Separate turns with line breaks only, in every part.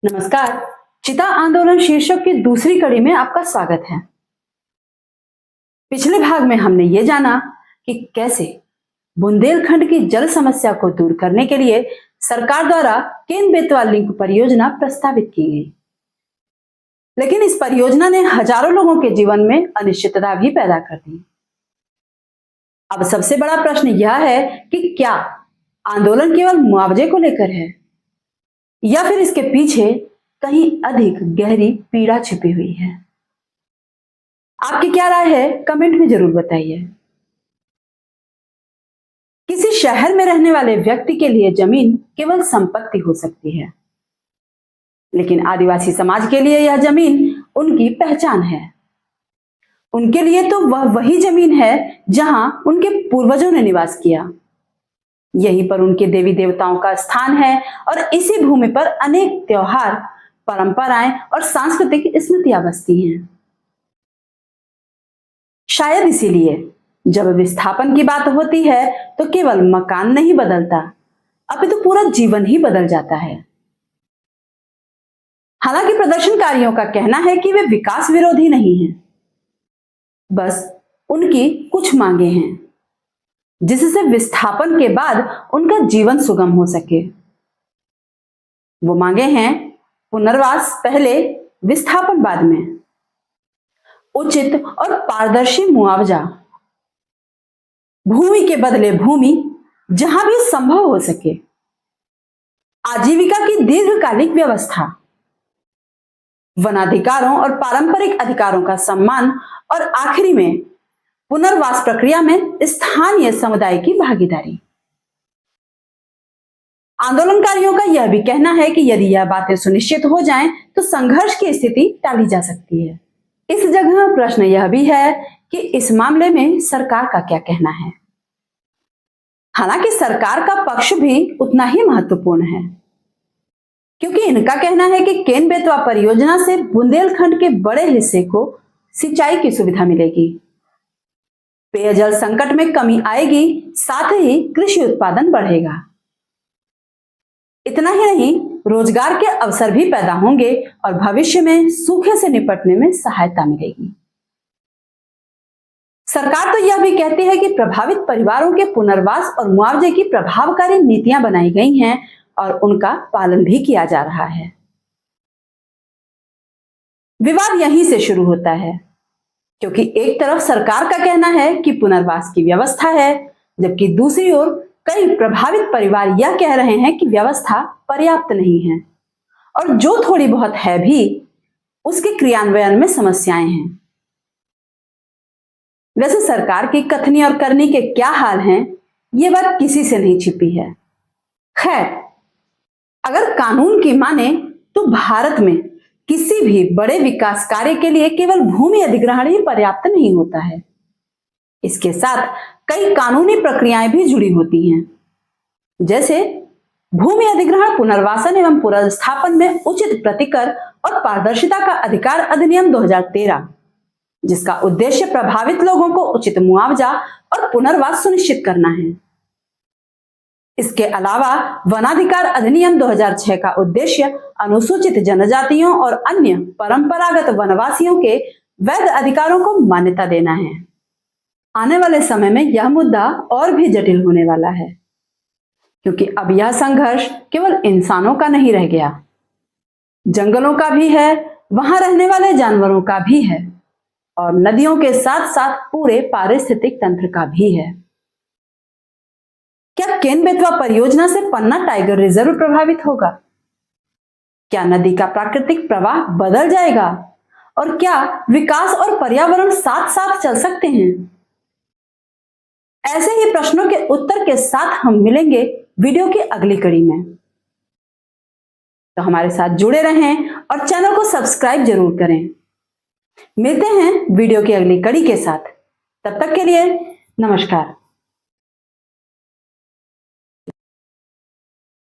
नमस्कार। चिता आंदोलन शीर्षक की दूसरी कड़ी में आपका स्वागत है। पिछले भाग में हमने ये जाना कि कैसे बुंदेलखंड की जल समस्या को दूर करने के लिए सरकार द्वारा केन बेतवा लिंक परियोजना प्रस्तावित की गई, लेकिन इस परियोजना ने हजारों लोगों के जीवन में अनिश्चितता भी पैदा कर दी। अब सबसे बड़ा प्रश्न यह है कि क्या आंदोलन केवल मुआवजे को लेकर है या फिर इसके पीछे कहीं अधिक गहरी पीड़ा छिपी हुई है। आपकी क्या राय है, कमेंट में जरूर बताइए। किसी शहर में रहने वाले व्यक्ति के लिए जमीन केवल संपत्ति हो सकती है, लेकिन आदिवासी समाज के लिए यह जमीन उनकी पहचान है। उनके लिए तो वह वही जमीन है जहां उनके पूर्वजों ने निवास किया। यहीं पर उनके देवी देवताओं का स्थान है और इसी भूमि पर अनेक त्योहार, परंपराएं और सांस्कृतिक स्मृतियां बसती हैं। शायद इसीलिए जब विस्थापन की बात होती है तो केवल मकान नहीं बदलता, अपितु तो पूरा जीवन ही बदल जाता है। हालांकि प्रदर्शनकारियों का कहना है कि वे विकास विरोधी नहीं हैं, बस उनकी कुछ मांगे हैं जिससे विस्थापन के बाद उनका जीवन सुगम हो सके। वो मांगे हैं पुनर्वास पहले, विस्थापन बाद में, उचित और पारदर्शी मुआवजा, भूमि के बदले भूमि जहां भी संभव हो सके, आजीविका की दीर्घकालिक व्यवस्था, वनाधिकारों और पारंपरिक अधिकारों का सम्मान और आखिरी में पुनर्वास प्रक्रिया में स्थानीय समुदाय की भागीदारी। आंदोलनकारियों का यह भी कहना है कि यदि यह बातें सुनिश्चित हो जाएं तो संघर्ष की स्थिति टाली जा सकती है। इस जगह प्रश्न यह भी है कि इस मामले में सरकार का क्या कहना है। हालांकि सरकार का पक्ष भी उतना ही महत्वपूर्ण है, क्योंकि इनका कहना है कि केन बेतवा परियोजना से बुंदेलखंड के बड़े हिस्से को सिंचाई की सुविधा मिलेगी, पेयजल संकट में कमी आएगी, साथ ही कृषि उत्पादन बढ़ेगा। इतना ही नहीं, रोजगार के अवसर भी पैदा होंगे और भविष्य में सूखे से निपटने में सहायता मिलेगी। सरकार तो यह भी कहती है कि प्रभावित परिवारों के पुनर्वास और मुआवजे की प्रभावकारी नीतियां बनाई गई हैं और उनका पालन भी किया जा रहा है। विवाद यहीं से शुरू होता है, क्योंकि एक तरफ सरकार का कहना है कि पुनर्वास की व्यवस्था है, जबकि दूसरी ओर कई प्रभावित परिवार यह कह रहे हैं कि व्यवस्था पर्याप्त नहीं है और जो थोड़ी बहुत है भी उसके क्रियान्वयन में समस्याएं हैं। वैसे सरकार की कथनी और करनी के क्या हाल हैं, ये बात किसी से नहीं छिपी है। खैर, अगर कानून की माने तो भारत में किसी भी बड़े विकास कार्य के लिए केवल भूमि अधिग्रहण ही पर्याप्त नहीं होता है। इसके साथ कई कानूनी प्रक्रियाएं भी जुड़ी होती हैं, जैसे भूमि अधिग्रहण, पुनर्वासन एवं पुनर्स्थापन में उचित प्रतिकर और पारदर्शिता का अधिकार अधिनियम 2013, जिसका उद्देश्य प्रभावित लोगों को उचित मुआवजा और पुनर्वास सुनिश्चित करना है। इसके अलावा वनाधिकार अधिनियम 2006 का उद्देश्य अनुसूचित जनजातियों और अन्य परंपरागत वनवासियों के वैध अधिकारों को मान्यता देना है। आने वाले समय में यह मुद्दा और भी जटिल होने वाला है, क्योंकि अब यह संघर्ष केवल इंसानों का नहीं रह गया, जंगलों का भी है, वहां रहने वाले जानवरों का भी है और नदियों के साथ साथ पूरे पारिस्थितिक तंत्र का भी है। क्या केन बेतवा परियोजना से पन्ना टाइगर रिजर्व प्रभावित होगा? क्या नदी का प्राकृतिक प्रवाह बदल जाएगा? और क्या विकास और पर्यावरण साथ साथ चल सकते हैं? ऐसे ही प्रश्नों के उत्तर के साथ हम मिलेंगे वीडियो की अगली कड़ी में। तो हमारे साथ जुड़े रहें और चैनल को सब्सक्राइब जरूर करें। मिलते हैं वीडियो की अगली कड़ी के साथ। तब तक के लिए नमस्कार।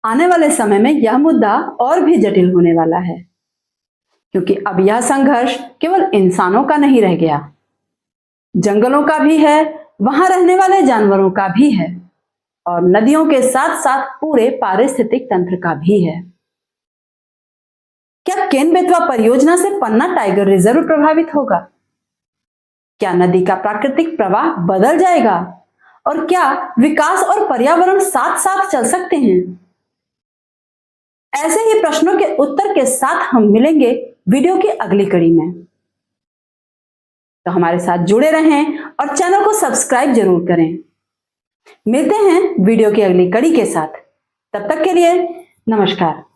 आने वाले समय में यह मुद्दा और भी जटिल होने वाला है, क्योंकि अब यह संघर्ष केवल इंसानों का नहीं रह गया, जंगलों का भी है, वहां रहने वाले जानवरों का भी है और नदियों के साथ साथ पूरे पारिस्थितिक तंत्र का भी है। क्या केन बेतवा परियोजना से पन्ना टाइगर रिजर्व प्रभावित होगा? क्या नदी का प्राकृतिक प्रवाह बदल जाएगा? और क्या विकास और पर्यावरण साथ साथ चल सकते हैं? ऐसे ही प्रश्नों के उत्तर के साथ हम मिलेंगे वीडियो की अगली कड़ी में। तो हमारे साथ जुड़े रहें और चैनल को सब्सक्राइब जरूर करें। मिलते हैं वीडियो की अगली कड़ी के साथ। तब तक के लिए नमस्कार।